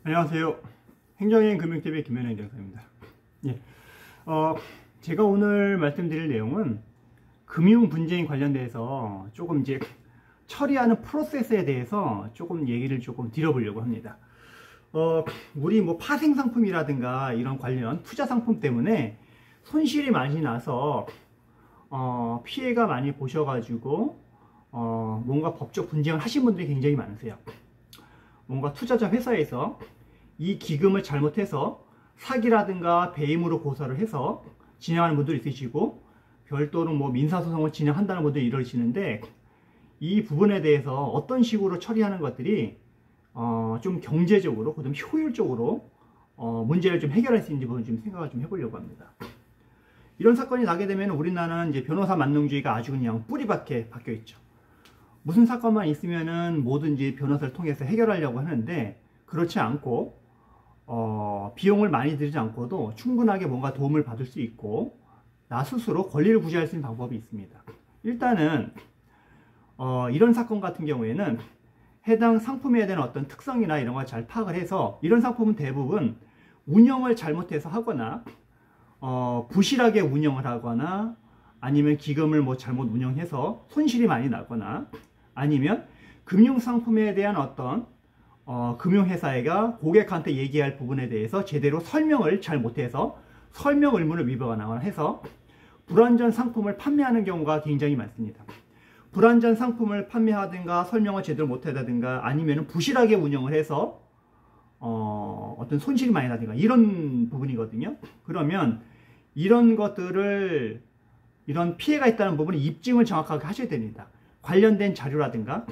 안녕하세요. 행정여행 금융TV의 김현영 대표입니다. 예, 제가 오늘 말씀드릴 내용은 금융 분쟁 관련돼서 조금 이제 처리하는 프로세스에 대해서 조금 얘기를 조금 드려보려고 합니다. 우리 뭐 파생 상품이라든가 이런 관련 투자 상품 때문에 손실이 많이 나서 피해가 많이 보셔가지고 뭔가 법적 분쟁을 하신 분들이 굉장히 많으세요. 뭔가 투자자 회사에서 이 기금을 잘못해서 사기라든가 배임으로 고소를 해서 진행하는 분들이 있으시고, 별도로 뭐 민사소송을 진행한다는 분들이 이러시는데, 이 부분에 대해서 어떤 식으로 처리하는 것들이 좀 경제적으로, 그다음 효율적으로 문제를 좀 해결할 수 있는지 부분 좀 생각을 좀 해보려고 합니다. 이런 사건이 나게 되면 우리나라는 이제 변호사 만능주의가 아주 그냥 뿌리밖에 박혀 있죠. 무슨 사건만 있으면은 뭐든지 변호사를 통해서 해결하려고 하는데, 그렇지 않고 비용을 많이 들이지 않고도 충분하게 뭔가 도움을 받을 수 있고 나 스스로 권리를 구제할 수 있는 방법이 있습니다. 일단은 이런 사건 같은 경우에는 해당 상품에 대한 어떤 특성이나 이런 걸 잘 파악을 해서, 이런 상품은 대부분 운영을 잘못해서 하거나 부실하게 운영을 하거나, 아니면 기금을 뭐 잘못 운영해서 손실이 많이 나거나, 아니면 금융상품에 대한 어떤 금융회사가 고객한테 얘기할 부분에 대해서 제대로 설명을 잘 못해서 설명 의무를 위반하거나 해서 불완전 상품을 판매하는 경우가 굉장히 많습니다. 불완전 상품을 판매하든가 설명을 제대로 못하다든가, 아니면 부실하게 운영을 해서 어떤 손실이 많이 나든가 이런 부분이거든요. 그러면 이런 것들을, 이런 피해가 있다는 부분을 입증을 정확하게 하셔야 됩니다. 관련된 자료라든가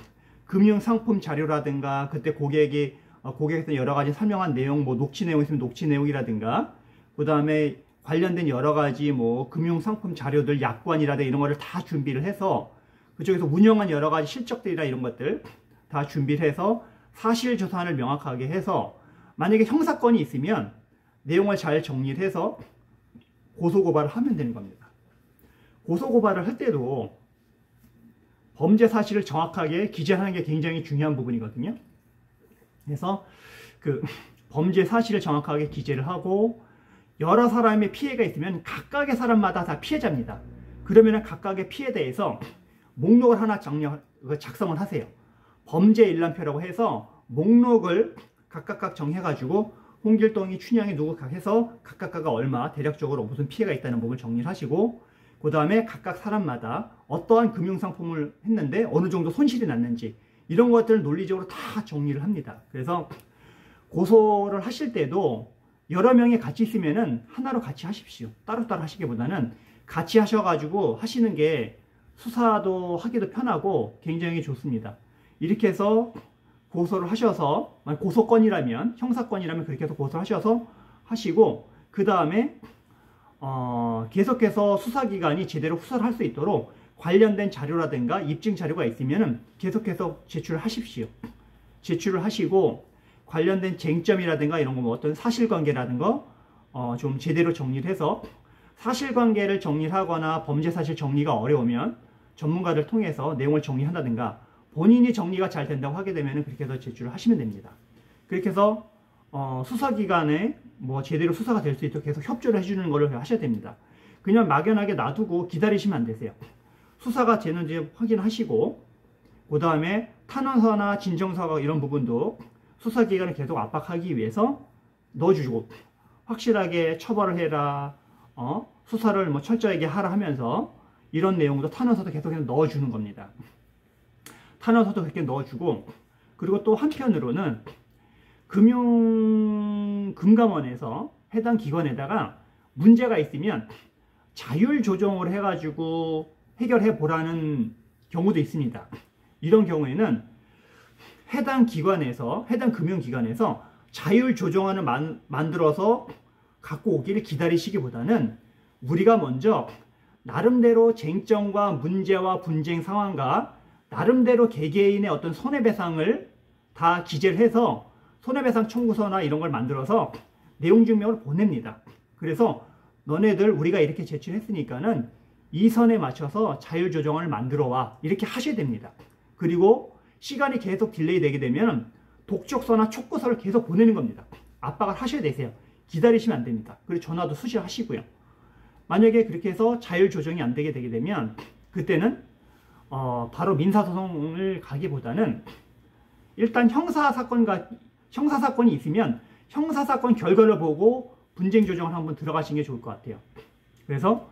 금융상품 자료라든가, 그때 고객에서 여러 가지 설명한 내용, 뭐 녹취 내용 있으면 녹취 내용이라든가, 그 다음에 관련된 여러 가지 뭐 금융상품 자료들, 약관이라든가 이런 거를 다 준비를 해서 그쪽에서 운영한 여러 가지 실적들이나 이런 것들 다 준비를 해서 사실조사를 명확하게 해서, 만약에 형사건이 있으면 내용을 잘 정리를 해서 고소고발을 하면 되는 겁니다. 고소고발을 할 때도 범죄 사실을 정확하게 기재하는 게 굉장히 중요한 부분이거든요. 그래서 그 범죄 사실을 정확하게 기재를 하고, 여러 사람의 피해가 있으면 각각의 사람마다 다 피해자입니다. 그러면 각각의 피해에 대해서 목록을 하나 작성을 하세요. 범죄 일람표라고 해서 목록을 각각 정해가지고 홍길동이, 춘향이, 누구 각 해서 각각가 얼마 대략적으로 무슨 피해가 있다는 부분을 정리를 하시고, 그 다음에 각각 사람마다 어떠한 금융상품을 했는데 어느 정도 손실이 났는지 이런 것들을 논리적으로 다 정리를 합니다. 그래서 고소를 하실 때도 여러 명이 같이 있으면은 하나로 같이 하십시오. 따로따로 하시기보다는 같이 하셔가지고 하시는 게 수사도 하기도 편하고 굉장히 좋습니다. 이렇게 해서 고소를 하셔서, 고소건이라면, 형사건이라면 그렇게 해서 고소를 하셔서 하시고, 그 다음에 계속해서 수사기관이 제대로 수사를 할 수 있도록 관련된 자료라든가 입증 자료가 있으면 계속해서 제출을 하십시오. 제출을 하시고, 관련된 쟁점이라든가 이런 거, 뭐 어떤 사실관계라든가 좀 제대로 정리를 해서, 사실관계를 정리를 하거나 범죄 사실 정리가 어려우면 전문가를 통해서 내용을 정리한다든가, 본인이 정리가 잘 된다고 하게 되면 그렇게 해서 제출을 하시면 됩니다. 그렇게 해서 수사기관에 뭐 제대로 수사가 될 수 있도록 계속 협조를 해주는 걸 하셔야 됩니다. 그냥 막연하게 놔두고 기다리시면 안 되세요. 수사가 되는지 확인하시고, 그 다음에 탄원서나 진정서 이런 부분도 수사기관을 계속 압박하기 위해서 넣어주고, 확실하게 처벌을 해라, 수사를 뭐 철저하게 하라 하면서 이런 내용도 탄원서도 계속해서 넣어주는 겁니다. 탄원서도 그렇게 넣어주고, 그리고 또 한편으로는 금감원에서 해당 기관에다가 문제가 있으면 자율 조정을 해가지고 해결해 보라는 경우도 있습니다. 이런 경우에는 해당 기관에서, 해당 금융기관에서 자율 조정안을 만들어서 갖고 오기를 기다리시기보다는 우리가 먼저 나름대로 쟁점과 문제와 분쟁 상황과 나름대로 개개인의 어떤 손해배상을 다 기재를 해서 손해배상 청구서나 이런 걸 만들어서 내용 증명을 보냅니다. 그래서 너네들 우리가 이렇게 제출했으니까는 이 선에 맞춰서 자율조정을 만들어 와, 이렇게 하셔야 됩니다. 그리고 시간이 계속 딜레이 되게 되면 독촉서나 촉구서를 계속 보내는 겁니다. 압박을 하셔야 되세요. 기다리시면 안 됩니다. 그리고 전화도 수시하시고요. 만약에 그렇게 해서 자율 조정이 안 되게 되면 그때는 바로 민사소송을 가기보다는 일단 형사사건이 있으면 형사사건 결과를 보고 분쟁 조정을 한번 들어가시는 게 좋을 것 같아요. 그래서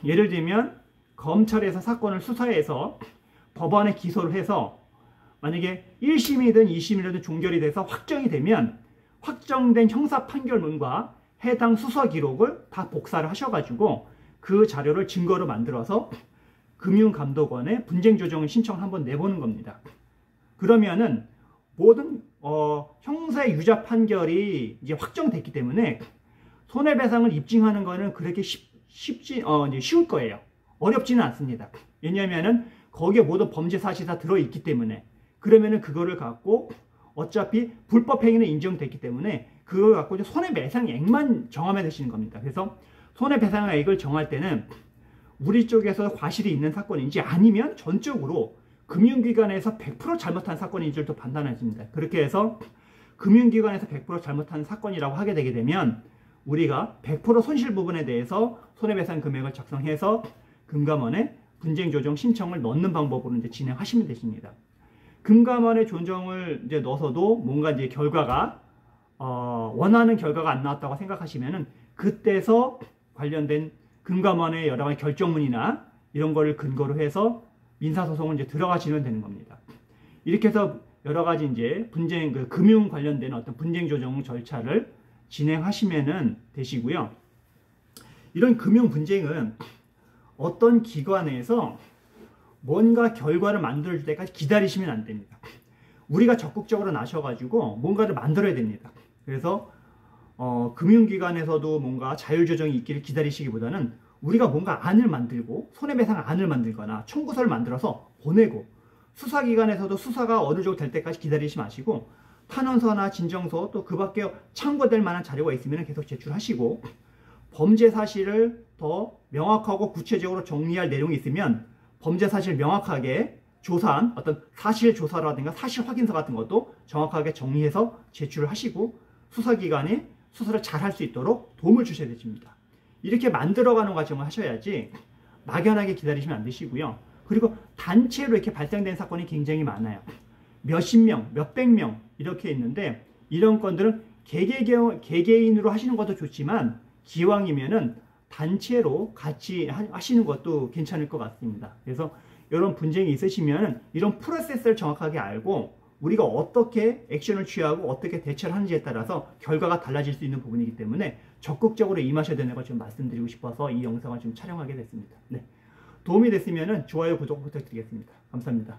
예를 들면 검찰에서 사건을 수사해서 법원에 기소를 해서 만약에 1심이든 2심이든 종결이 돼서 확정이 되면 확정된 형사 판결문과 해당 수사 기록을 다 복사를 하셔가지고 그 자료를 증거로 만들어서 금융감독원에 분쟁 조정 신청을 한번 내보는 겁니다. 그러면은 모든 형사의 유죄 판결이 이제 확정됐기 때문에 손해배상을 입증하는 거는 그렇게 쉬울 거예요. 어렵지는 않습니다. 왜냐하면은 거기에 모든 범죄 사실이 다 들어있기 때문에. 그러면은 그거를 갖고 어차피 불법 행위는 인정됐기 때문에 그걸 갖고 이제 손해배상액만 정하면 되시는 겁니다. 그래서 손해배상액을 정할 때는 우리 쪽에서 과실이 있는 사건인지 아니면 전적으로 금융기관에서 100% 잘못한 사건인지를 또 판단해줍니다. 그렇게 해서 금융기관에서 100% 잘못한 사건이라고 하게 되게 되면 우리가 100% 손실 부분에 대해서 손해배상 금액을 작성해서 금감원에 분쟁조정 신청을 넣는 방법으로 이제 진행하시면 되십니다. 금감원의 조정을 이제 넣어서도 뭔가 이제 결과가 원하는 결과가 안 나왔다고 생각하시면은 그때서 관련된 금감원의 여러 가지 결정문이나 이런 거를 근거로 해서 민사소송을 이제 들어가시면 되는 겁니다. 이렇게 해서 여러 가지 이제 금융 관련된 어떤 분쟁 조정 절차를 진행하시면 되시고요. 이런 금융 분쟁은 어떤 기관에서 뭔가 결과를 만들어줄 때까지 기다리시면 안 됩니다. 우리가 적극적으로 나셔가지고 뭔가를 만들어야 됩니다. 그래서 금융기관에서도 뭔가 자율조정이 있기를 기다리시기보다는 우리가 뭔가 안을 만들고 손해배상 안을 만들거나 청구서를 만들어서 보내고 수사기관에서도 수사가 어느 정도 될 때까지 기다리지 마시고 탄원서나 진정서 또 그 밖에 참고될 만한 자료가 있으면 계속 제출하시고 범죄 사실을 더 명확하고 구체적으로 정리할 내용이 있으면 범죄 사실 명확하게 조사한 어떤 사실 조사라든가 사실 확인서 같은 것도 정확하게 정리해서 제출을 하시고 수사기관에 수사를 잘 할 수 있도록 도움을 주셔야 됩니다. 이렇게 만들어가는 과정을 하셔야지 막연하게 기다리시면 안 되시고요. 그리고 단체로 이렇게 발생된 사건이 굉장히 많아요. 몇십 명, 몇백 명 이렇게 있는데 이런 건들은 개개인으로 하시는 것도 좋지만 기왕이면은 단체로 같이 하시는 것도 괜찮을 것 같습니다. 그래서 이런 분쟁이 있으시면 이런 프로세스를 정확하게 알고 우리가 어떻게 액션을 취하고 어떻게 대처를 하는지에 따라서 결과가 달라질 수 있는 부분이기 때문에 적극적으로 임하셔야 되는 걸 좀 말씀드리고 싶어서 이 영상을 좀 촬영하게 됐습니다. 네. 도움이 됐으면 좋아요, 구독 부탁드리겠습니다. 감사합니다.